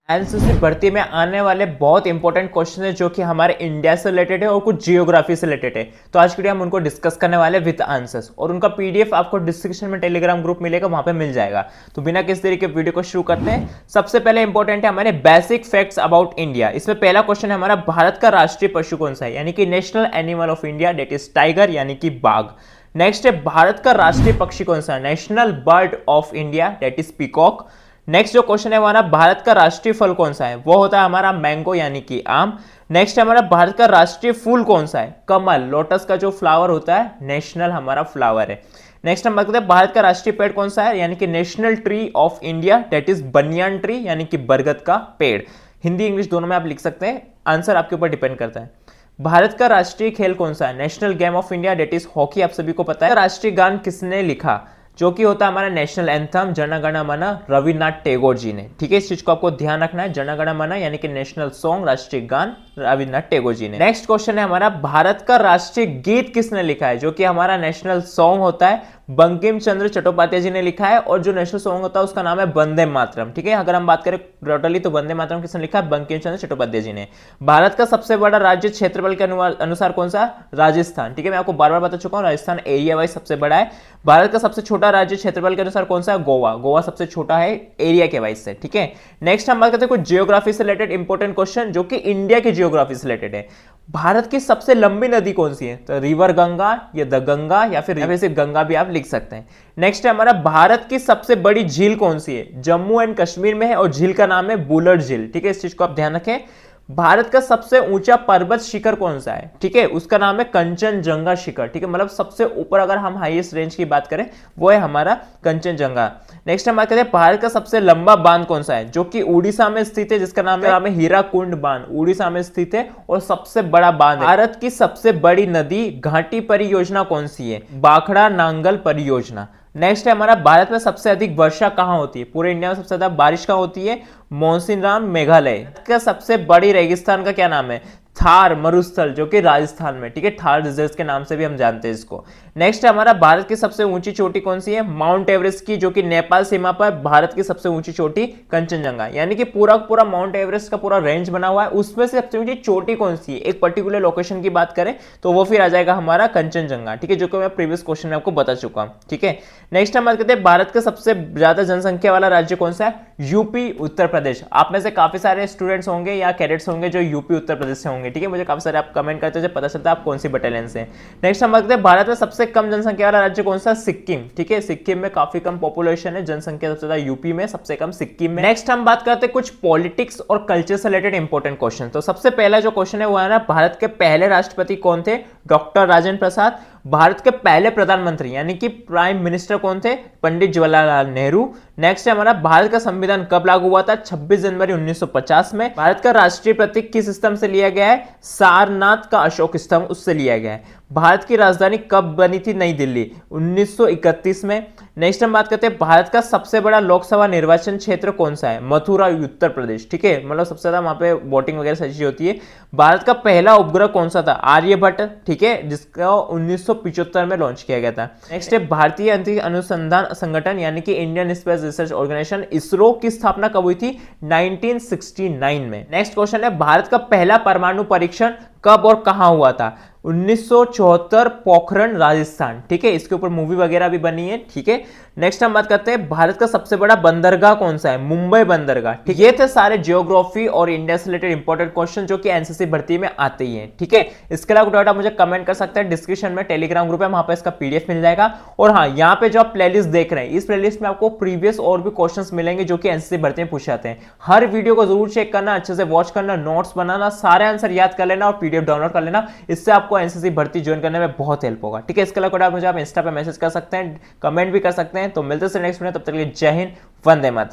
NCC भर्ती में आने वाले बहुत इंपॉर्टेंट क्वेश्चन है जो कि हमारे इंडिया से रिलेटेड है और कुछ जियोग्राफी से रिलेटेड है। तो आज की वीडियो हम उनको डिस्कस करने वाले विद आंसर्स, और उनका पीडीएफ आपको डिस्क्रिप्शन में टेलीग्राम ग्रुप मिलेगा, वहां पे मिल जाएगा। तो बिना किसी तरीके वीडियो को शुरू करते हैं। सबसे पहले इंपॉर्टेंट है हमारे बेसिक फैक्ट्स अबाउट इंडिया। इसमें पहला क्वेश्चन है हमारा, भारत का राष्ट्रीय पशु कौन सा है, यानी कि national animal of India that is tiger, यानी कि बाघ। नेक्स्ट है, भारत का राष्ट्रीय पक्षी कौन सा है, national bird of India that is peacock. Next जो क्वेश्चन है हमारा, भारत का राष्ट्रीय फल कौन सा है, वो होता है हमारा मैंगो, यानी कि आम। नेक्स्ट है हमारा, भारत का राष्ट्रीय फूल कौन सा है, कमल, लोटस का जो फ्लावर होता है, नेशनल हमारा फ्लावर है। नेक्स्ट हम बात करते हैं, भारत का राष्ट्रीय पेड़ कौन सा है, यानी कि national tree of India that is banyan tree, यानी कि बरगद का पेड़। हिंदी इंग्लिश दोनों में आप लिख सकते हैं, आंसर आपके ऊपर डिपेंड करता है। भारत का राष्ट्रीय खेल कौन सा है, national game of India that is hockey, आप सभी को पता है। राष्ट्रीय गान किसने लिखा, जो कि होता है हमारा नेशनल एंथम जन गण मन, रविन्द्रनाथ टैगोर जी ने। ठीक है, इस चीज को आपको ध्यान रखना है, जन गण मन यानी कि नेशनल सॉन्ग, राष्ट्रीय गान रविन्द्रनाथ टैगोर जी ने। नेक्स्ट क्वेश्चन है हमारा, भारत का राष्ट्रीय गीत किसने लिखा है, जो कि हमारा नेशनल सॉन्ग होता है, बंकिम चंद्र चट्टोपाध्याय जी ने लिखा है, और जो नेशनल सॉन्ग होता है उसका नाम है वंदे मातरम। ठीक है, अगर हम बात करें टोटली तो वंदे मातरम किसने लिखा है, बंकिम चंद्र चट्टोपाध्याय जी ने। भारत का सबसे बड़ा राज्य क्षेत्रफल के अनुसार कौन सा, राजस्थान। ठीक है, मैं आपको बार बार बता चुका हूं, राजस्थान एरिया वाइज सबसे बड़ा है। भारत का सबसे छोटा राज्य क्षेत्रफल के अनुसार कौन सा है, गोवा। गोवा सबसे छोटा है एरिया के वाइज से। ठीक है, नेक्स्ट हम बात करते हैं कुछ जियोग्राफी से रिलेटेड इंपॉर्टेंट क्वेश्चन, जो कि इंडिया की जियोग्राफी से रिलेटेड है। भारत की सबसे लंबी नदी कौन सी है, तो रिवर गंगा या द गंगा, या फिर सिर्फ गंगा भी आप लिख सकते हैं। नेक्स्ट है हमारा, भारत की सबसे बड़ी झील कौन सी है, जम्मू एंड कश्मीर में है, और झील का नाम है बुलर झील। ठीक है, इस चीज को आप ध्यान रखें। भारत का सबसे ऊंचा पर्वत शिखर कौन सा है, ठीक है, उसका नाम है कंचनजंगा शिखर। ठीक है, मतलब सबसे ऊपर अगर हम हाईएस्ट रेंज की बात करें वो है हमारा कंचनजंगा। नेक्स्ट हम बात करते हैं, भारत का सबसे लंबा बांध कौन सा है, जो कि उड़ीसा में स्थित है, जिसका नाम है हीराकुंड बांध, उड़ीसा में स्थित है और सबसे बड़ा बांध है। भारत की सबसे बड़ी नदी घाटी परियोजना कौन सी है, बाखड़ा नांगल परियोजना। नेक्स्ट है हमारा, भारत में सबसे अधिक वर्षा कहां होती है, पूरे इंडिया में सबसे ज्यादा बारिश कहां होती है, मौसिनराम मेघालय। का सबसे बड़ी रेगिस्तान का क्या नाम है, थार मरुस्थल, जो कि राजस्थान में। ठीक है, थार डिजर्ट के नाम से भी हम जानते हैं इसको। नेक्स्ट है हमारा, भारत की सबसे ऊंची चोटी कौन सी है, माउंट एवरेस्ट की, जो कि नेपाल सीमा पर भारत की सबसे ऊंची चोटी कंचनजंगा, यानी कि पूरा पूरा माउंट एवरेस्ट का पूरा रेंज बना हुआ है, उसमें से सबसे ऊंची चोटी कौन सी है, एक पर्टिकुलर लोकेशन की बात करें तो वो फिर आ जाएगा हमारा कंचनजंगा। ठीक है, जो कि मैं प्रीवियस क्वेश्चन में आपको बता चुका हूं। ठीक है, नेक्स्ट हम बात करते हैं, भारत का सबसे ज्यादा जनसंख्या वाला राज्य कौन सा है, यूपी उत्तर प्रदेश। आप में से काफी सारे स्टूडेंट्स होंगे या कैडेट्स होंगे जो यूपी उत्तर प्रदेश से होंगे। ठीक है, मुझे काफी सारे आप कमेंट करते हैं, पता चलता है आप कौन सी बटालियन से। नेक्स्ट हम बात करते हैं, भारत में सबसे कम जनसंख्या वाला राज्य कौन सा, सिक्किम। ठीक है, सिक्किम में काफी कम पॉपुलेशन है, जनसंख्या सबसे ज्यादा यूपी में, सबसे कम सिक्किम में। नेक्स्ट हम बात करते हैं कुछ पॉलिटिक्स और कल्चर से रिलेटेड इंपॉर्टेंट क्वेश्चन। तो सबसे पहला जो क्वेश्चन है वो है ना, भारत के पहले राष्ट्रपति कौन थे, डॉक्टर राजेंद्र प्रसाद। भारत के पहले प्रधानमंत्री यानी कि प्राइम मिनिस्टर कौन थे, पंडित जवाहरलाल नेहरू। नेक्स्ट है हमारा, भारत का संविधान कब लागू हुआ था, 26 जनवरी 1950 में। भारत का राष्ट्रीय प्रतीक किस स्तंभ से लिया गया है, सारनाथ का अशोक स्तंभ, उससे लिया गया है। भारत की राजधानी कब बनी थी, नई दिल्ली, 1931 में। नेक्स्ट हम बात करते हैं, भारत का सबसे बड़ा लोकसभा निर्वाचन क्षेत्र कौन सा है, मथुरा उत्तर प्रदेश। ठीक है, मतलब सबसे ज्यादा वहां पे वोटिंग वगैरह सारी चीजें होती है। भारत का पहला उपग्रह कौन सा था, आर्यभट्ट। ठीक है, जिसका 1975 में लॉन्च किया गया था। नेक्स्ट है, भारतीय अंतरिक्ष अनुसंधान संगठन यानी कि Indian space research organisation, ISRO की स्थापना कब हुई थी, 1969 में। नेक्स्ट क्वेश्चन है, भारत का पहला परमाणु परीक्षण कब और कहां हुआ था, 1974 पोखरण राजस्थान। ठीक है, इसके ऊपर मूवी वगैरह भी बनी है। ठीक है, नेक्स्ट हम बात करते हैं, भारत का सबसे बड़ा बंदरगाह कौन सा है, मुंबई बंदरगाह। ठीक, ये थे सारे जियोग्राफी और इंडिया से रिलेटेड इंपॉर्टेंट क्वेश्चन जो कि एनसीसी भर्ती में आते ही हैं। ठीक है, इसके अलावा डाटा मुझे कमेंट कर सकते हैं, डिस्क्रिप्शन में टेलीग्राम ग्रुप है, वहां पर इसका पीडीएफ मिल जाएगा। और हाँ, यहाँ पे जो आप प्लेलिस्ट देख रहे हैं, इस प्लेलिस्ट में आपको प्रीवियस और भी क्वेश्चन मिलेंगे जो कि एनसीसी भर्ती में पूछे जाते हैं। हर वीडियो को जरूर चेक करना, अच्छे से वॉच करना, नोट्स बनाना, सारे आंसर याद कर लेना और पीडीएफ डाउनलोड कर लेना। इससे आपको एनसीसी भर्ती ज्वाइन करने में बहुत हेल्प होगा। ठीक है, इसके अलावा मुझे आप इंस्टा पे मैसेज कर सकते हैं, कमेंट भी कर सकते हैं। तो मिलते हैं नेक्स्ट वीडियो, तब तक के लिए जय हिंद, वंदे मातरम।